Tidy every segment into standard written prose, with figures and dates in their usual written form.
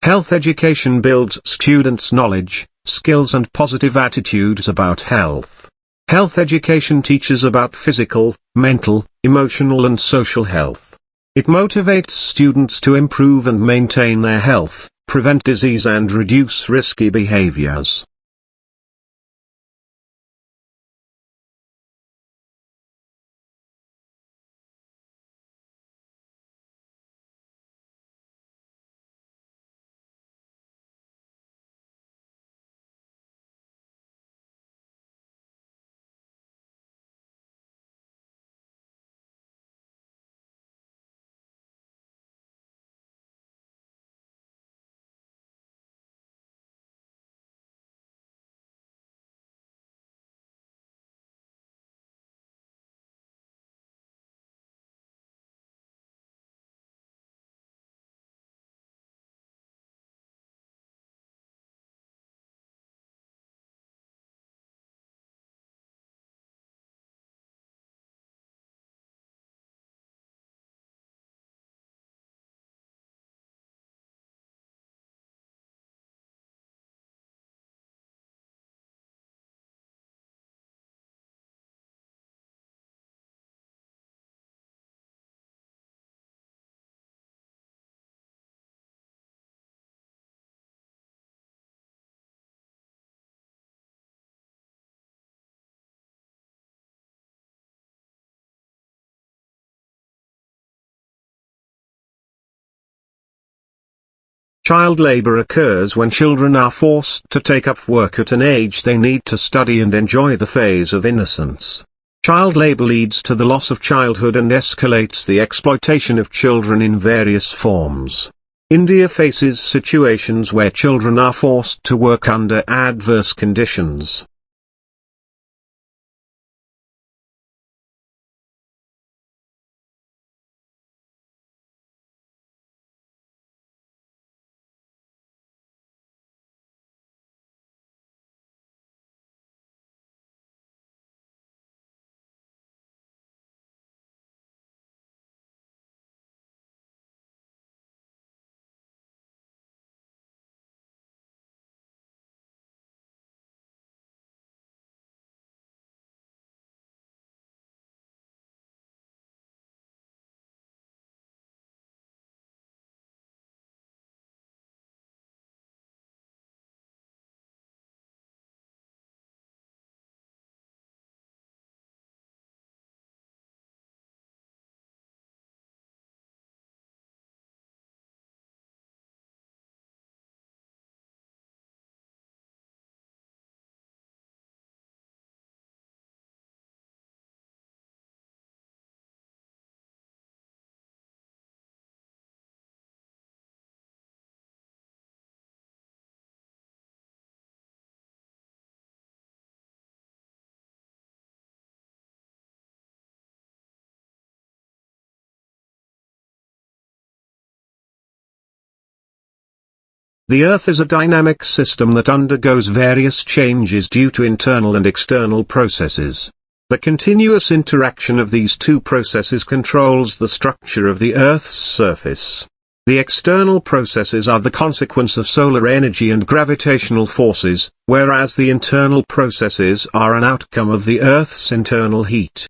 Health education builds students' knowledge, skills and positive attitudes about health. Health education teaches about physical, mental, emotional and social health. It motivates students to improve and maintain their health, prevent disease and reduce risky behaviors. Child labor occurs when children are forced to take up work at an age they need to study and enjoy the phase of innocence. Child labor leads to the loss of childhood and escalates the exploitation of children in various forms. India faces situations where children are forced to work under adverse conditions. The Earth is a dynamic system that undergoes various changes due to internal and external processes. The continuous interaction of these two processes controls the structure of the Earth's surface. The external processes are the consequence of solar energy and gravitational forces, whereas the internal processes are an outcome of the Earth's internal heat.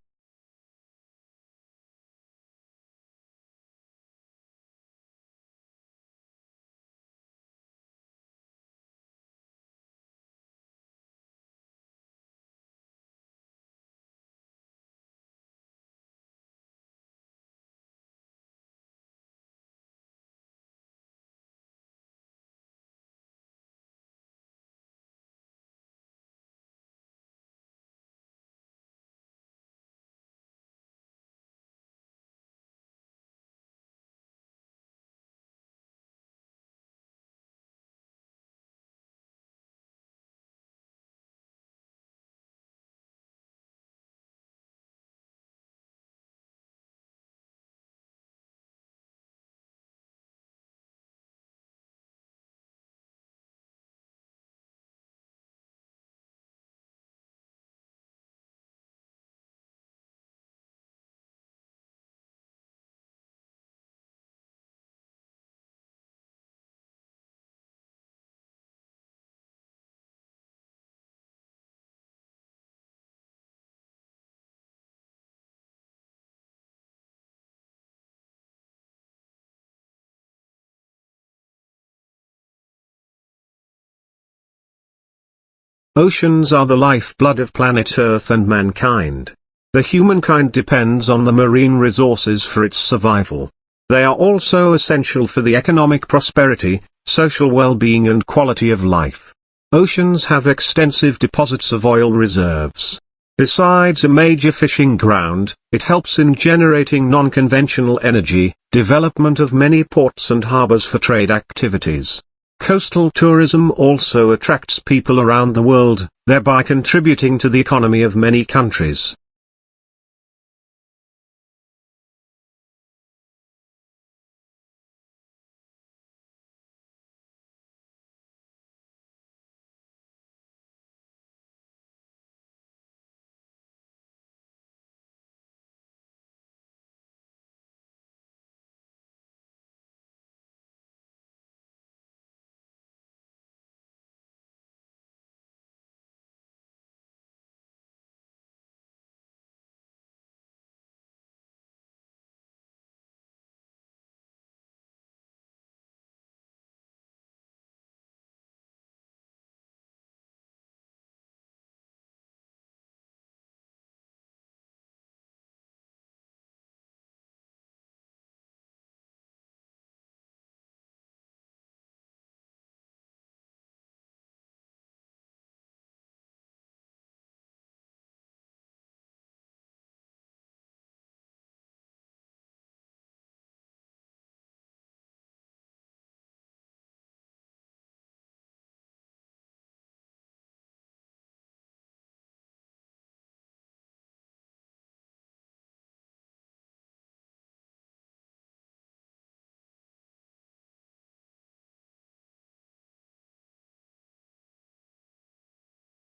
Oceans are the lifeblood of planet Earth and mankind. The humankind depends on the marine resources for its survival. They are also essential for the economic prosperity, social well-being and quality of life. Oceans have extensive deposits of oil reserves. Besides a major fishing ground, it helps in generating non-conventional energy, development of many ports and harbors for trade activities. Coastal tourism also attracts people around the world, thereby contributing to the economy of many countries.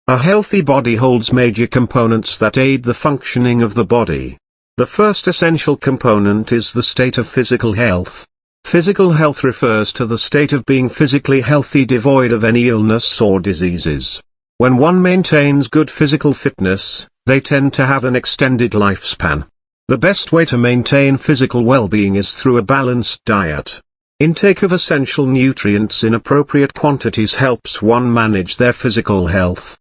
A healthy body holds major components that aid the functioning of the body. The first essential component is the state of physical health. Physical health refers to the state of being physically healthy, devoid of any illness or diseases. When one maintains good physical fitness, they tend to have an extended lifespan. The best way to maintain physical well-being is through a balanced diet. Intake of essential nutrients in appropriate quantities helps one manage their physical health.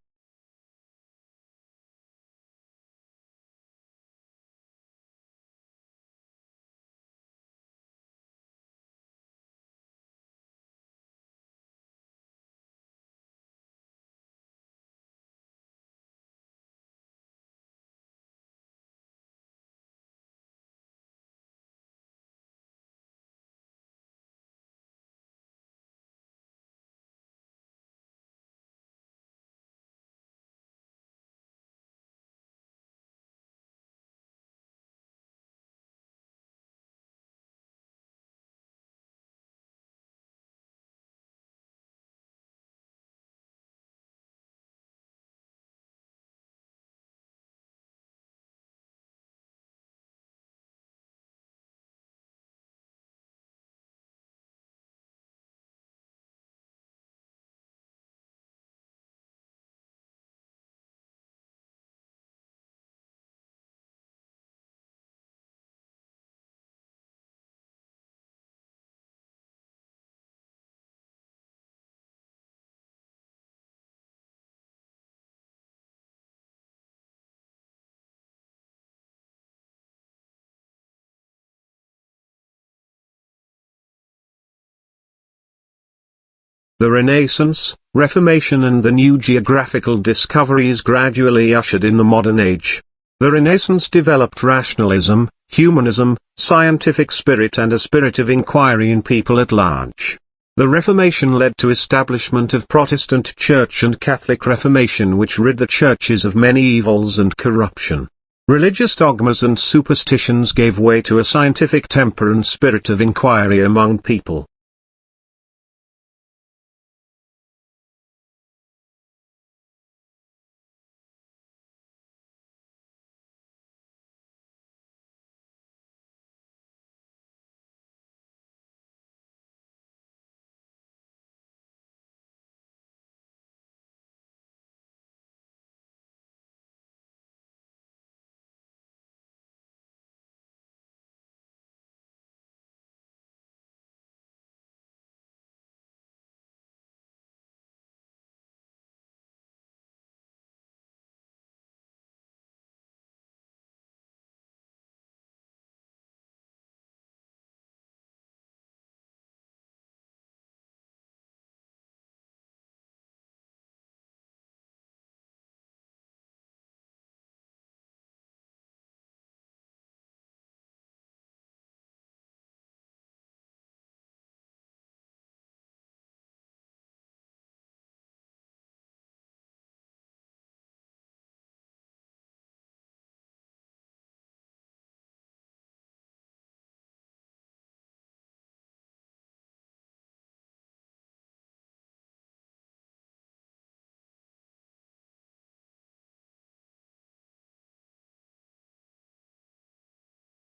The Renaissance, Reformation and the new geographical discoveries gradually ushered in the modern age. The Renaissance developed rationalism, humanism, scientific spirit and a spirit of inquiry in people at large. The Reformation led to establishment of Protestant Church and Catholic Reformation, which rid the churches of many evils and corruption. Religious dogmas and superstitions gave way to a scientific temper and spirit of inquiry among people.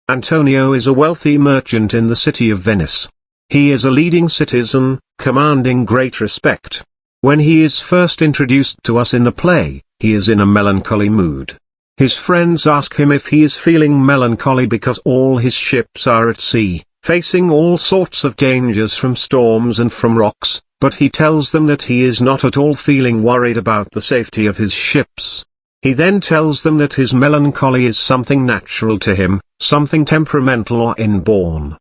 Antonio is a wealthy merchant in the city of Venice. He is a leading citizen, commanding great respect. When he is first introduced to us in the play, he is in a melancholy mood. His friends ask him if he is feeling melancholy because all his ships are at sea, facing all sorts of dangers from storms and from rocks, but he tells them that he is not at all feeling worried about the safety of his ships. He then tells them that his melancholy is something natural to him, something temperamental or inborn.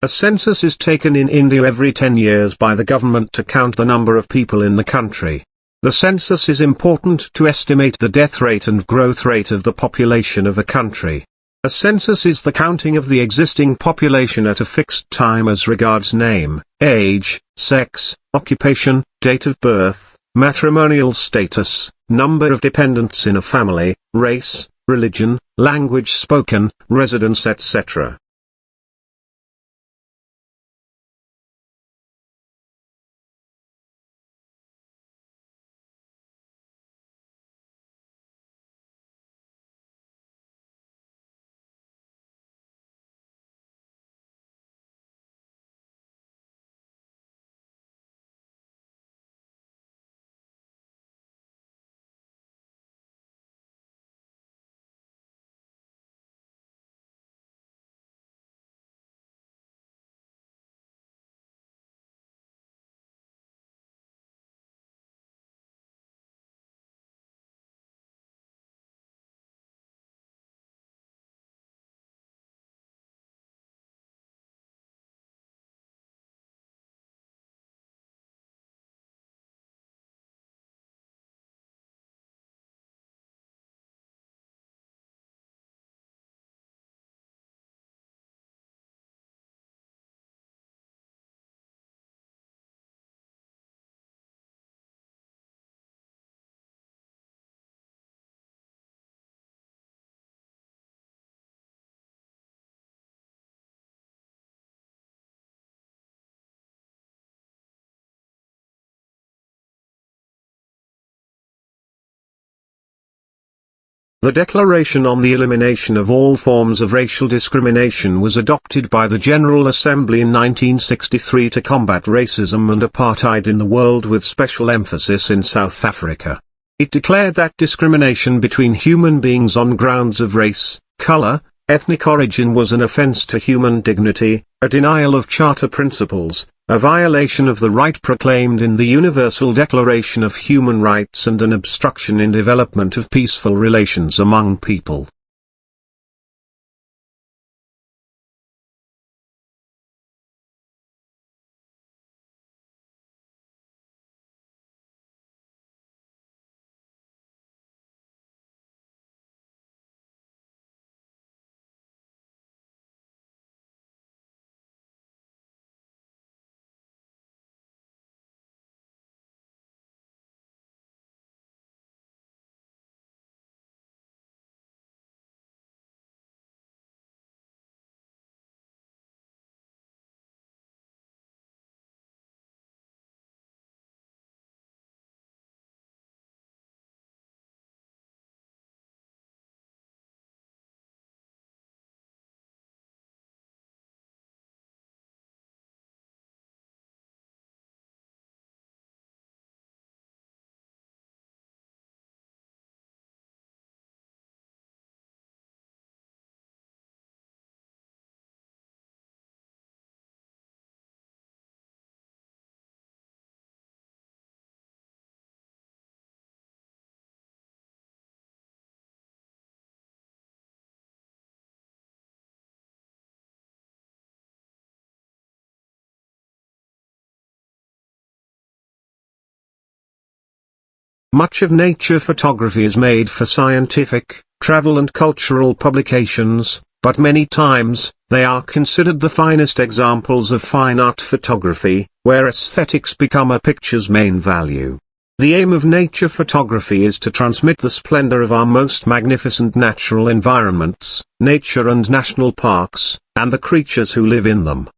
A census is taken in India every 10 years by the government to count the number of people in the country. The census is important to estimate the death rate and growth rate of the population of a country. A census is the counting of the existing population at a fixed time as regards name, age, sex, occupation, date of birth, matrimonial status, number of dependents in a family, race, religion, language spoken, residence, etc. The Declaration on the Elimination of All Forms of Racial Discrimination was adopted by the General Assembly in 1963 to combat racism and apartheid in the world with special emphasis in South Africa. It declared that discrimination between human beings on grounds of race, color, ethnic origin was an offense to human dignity, a denial of Charter principles, a violation of the right proclaimed in the Universal Declaration of Human Rights and an obstruction in development of peaceful relations among people. Much of nature photography is made for scientific, travel and cultural publications, but many times, they are considered the finest examples of fine art photography, where aesthetics become a picture's main value. The aim of nature photography is to transmit the splendor of our most magnificent natural environments, nature and national parks, and the creatures who live in them.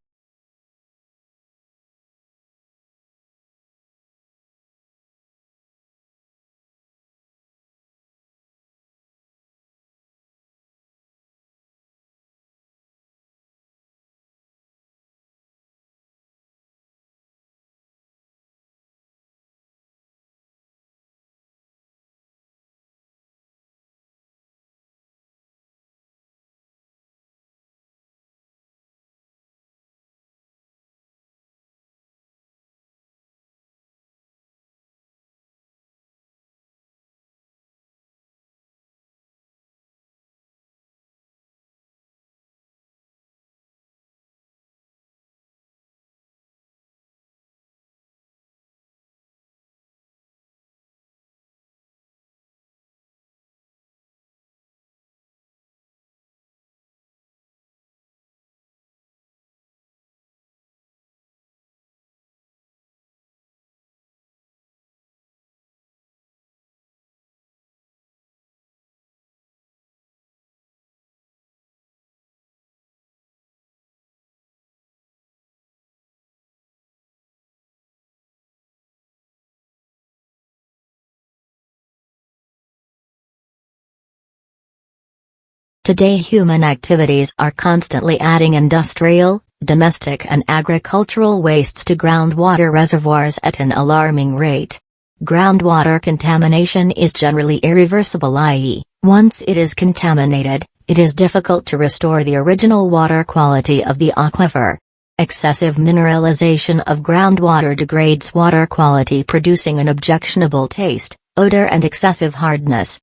Today human activities are constantly adding industrial, domestic and agricultural wastes to groundwater reservoirs at an alarming rate. Groundwater contamination is generally irreversible, i.e., once it is contaminated, it is difficult to restore the original water quality of the aquifer. Excessive mineralization of groundwater degrades water quality, producing an objectionable taste, odor and excessive hardness.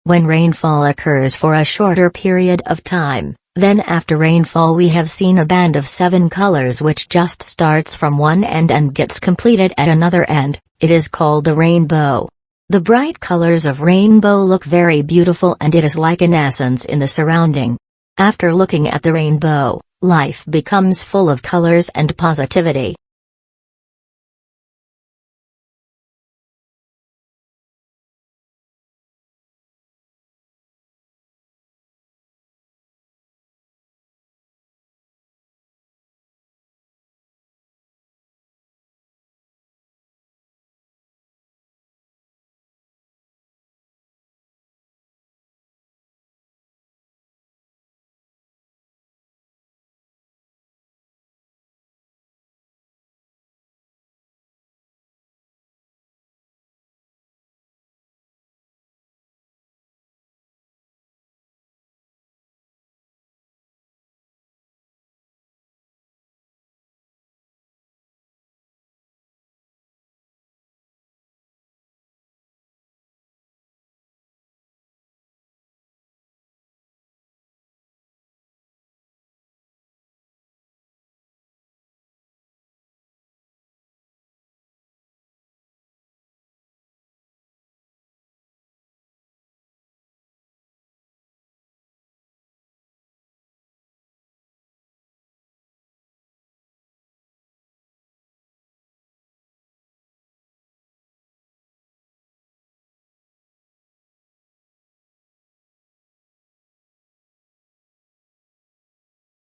When rainfall occurs for a shorter period of time, then after rainfall we have seen a band of 7 colors which just starts from one end and gets completed at another end. It is called the rainbow. The bright colors of rainbow look very beautiful and it is like an essence in the surrounding. After looking at the rainbow, life becomes full of colors and positivity.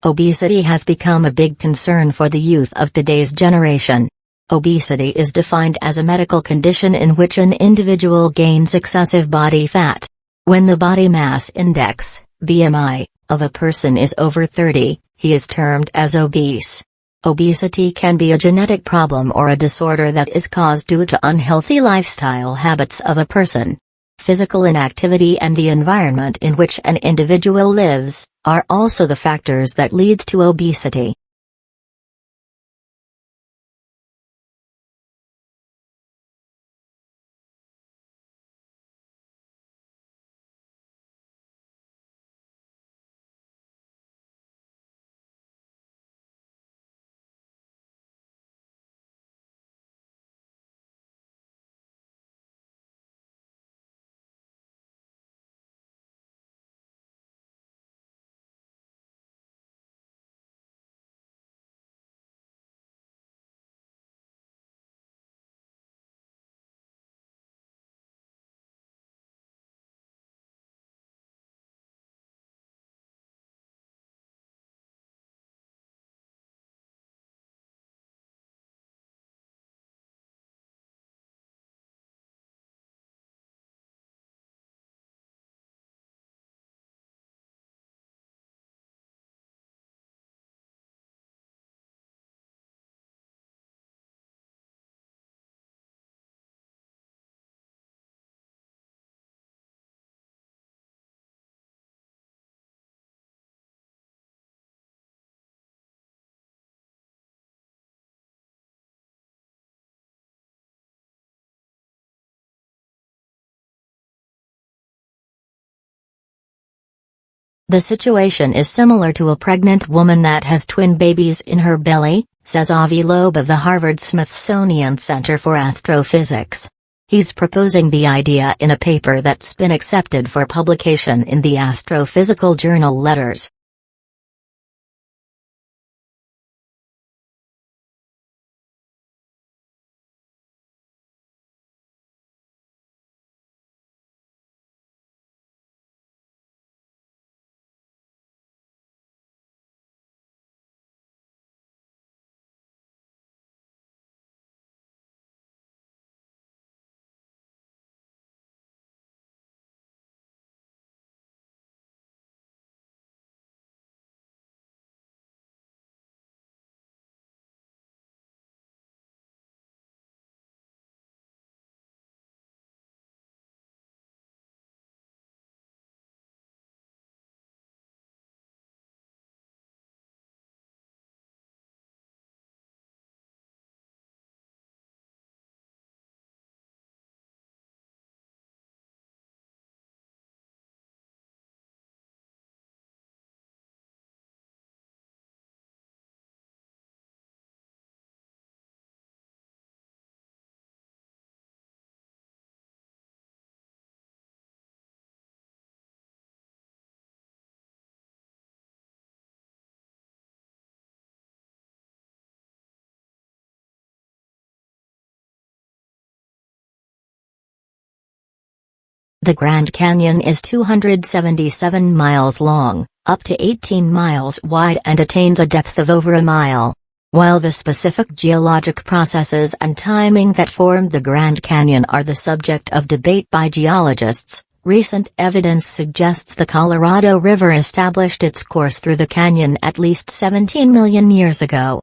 Obesity has become a big concern for the youth of today's generation. Obesity is defined as a medical condition in which an individual gains excessive body fat. When the body mass index, BMI, of a person is over 30, he is termed as obese. Obesity can be a genetic problem or a disorder that is caused due to unhealthy lifestyle habits of a person. Physical inactivity and the environment in which an individual lives are also the factors that leads to obesity. The situation is similar to a pregnant woman that has twin babies in her belly, says Avi Loeb of the Harvard-Smithsonian Center for Astrophysics. He's proposing the idea in a paper that's been accepted for publication in the Astrophysical journal Letters. The Grand Canyon is 277 miles long, up to 18 miles wide and attains a depth of over a mile. While the specific geologic processes and timing that formed the Grand Canyon are the subject of debate by geologists, recent evidence suggests the Colorado River established its course through the canyon at least 17 million years ago.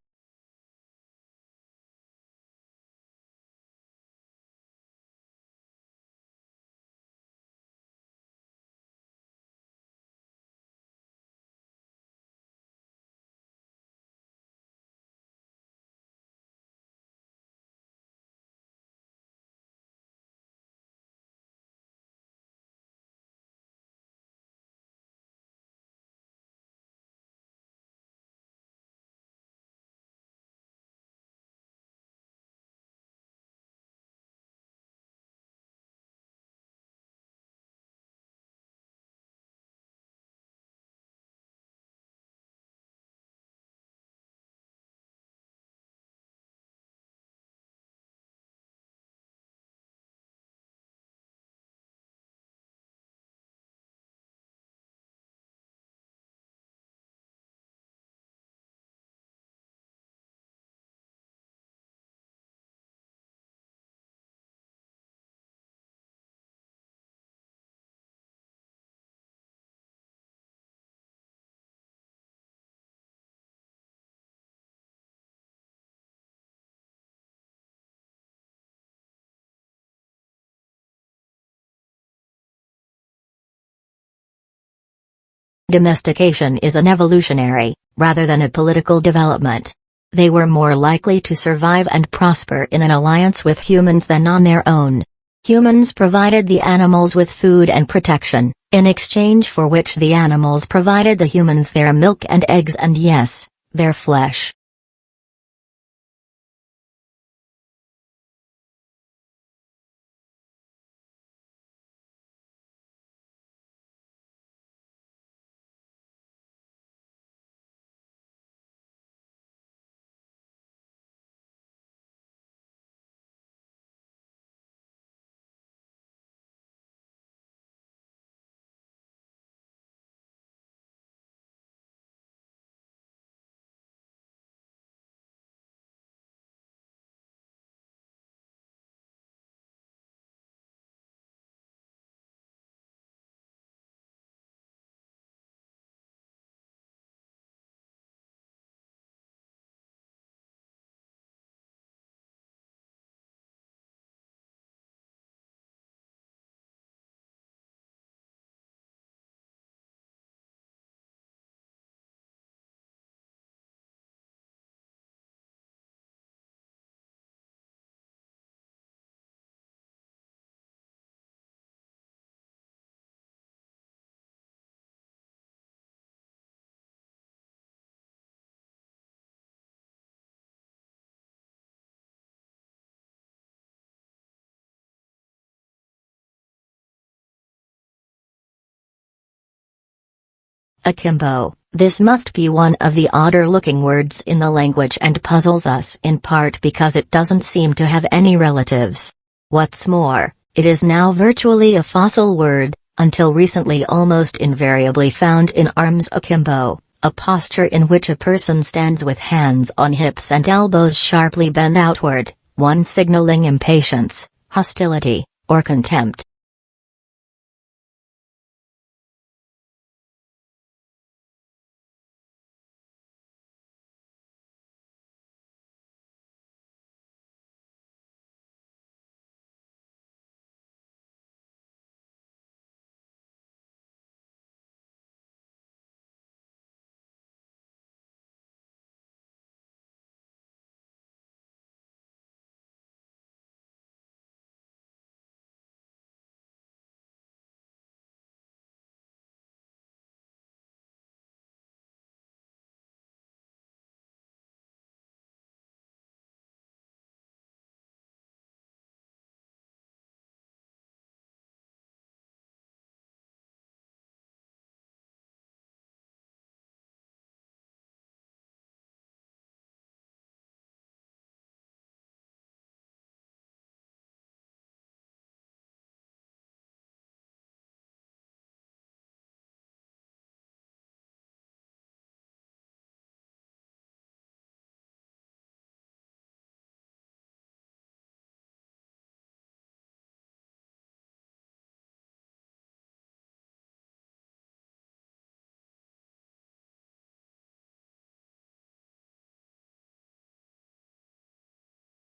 Domestication is an evolutionary, rather than a political development. They were more likely to survive and prosper in an alliance with humans than on their own. Humans provided the animals with food and protection, in exchange for which the animals provided the humans their milk and eggs and yes, their flesh. Akimbo, this must be one of the odder-looking words in the language and puzzles us in part because it doesn't seem to have any relatives. What's more, it is now virtually a fossil word, until recently almost invariably found in arms akimbo, a posture in which a person stands with hands on hips and elbows sharply bent outward, one signaling impatience, hostility, or contempt.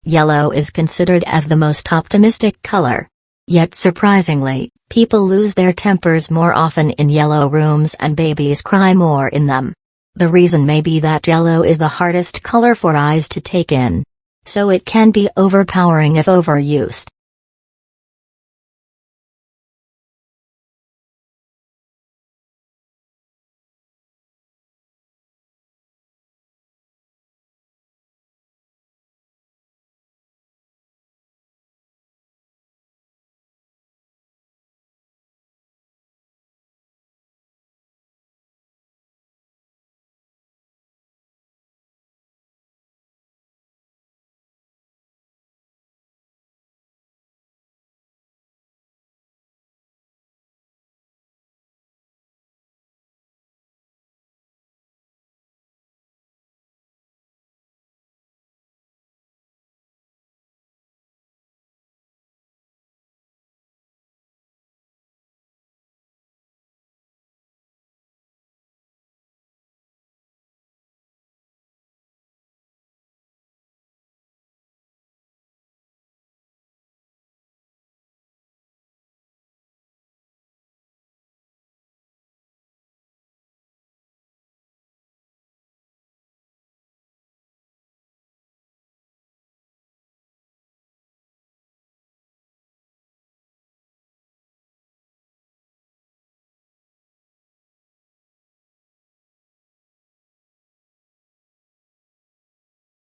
Yellow is considered as the most optimistic color. Yet surprisingly, people lose their tempers more often in yellow rooms and babies cry more in them. The reason may be that yellow is the hardest color for eyes to take in. So it can be overpowering if overused.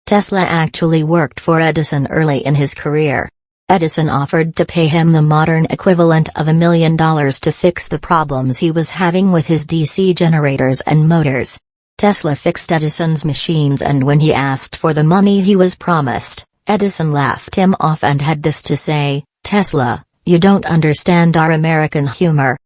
Tesla actually worked for Edison early in his career. Edison offered to pay him the modern equivalent of $1 million to fix the problems he was having with his DC generators and motors. Tesla fixed Edison's machines, and when he asked for the money he was promised, Edison laughed him off and had this to say, "Tesla, you don't understand our American humor."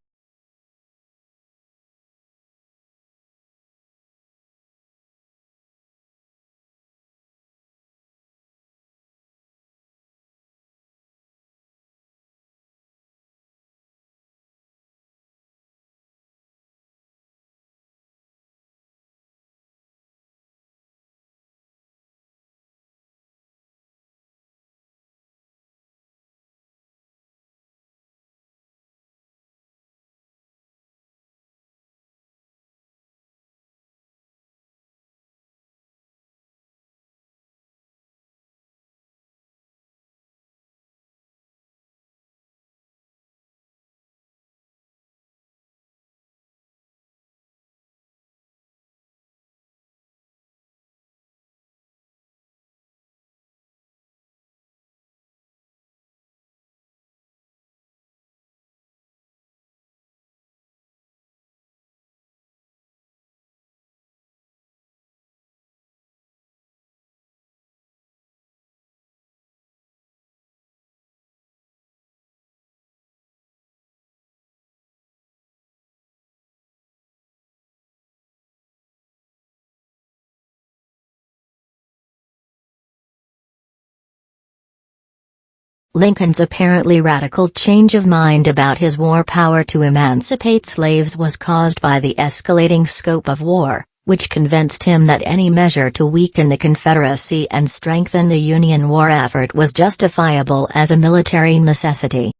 Lincoln's apparently radical change of mind about his war power to emancipate slaves was caused by the escalating scope of war, which convinced him that any measure to weaken the Confederacy and strengthen the Union war effort was justifiable as a military necessity.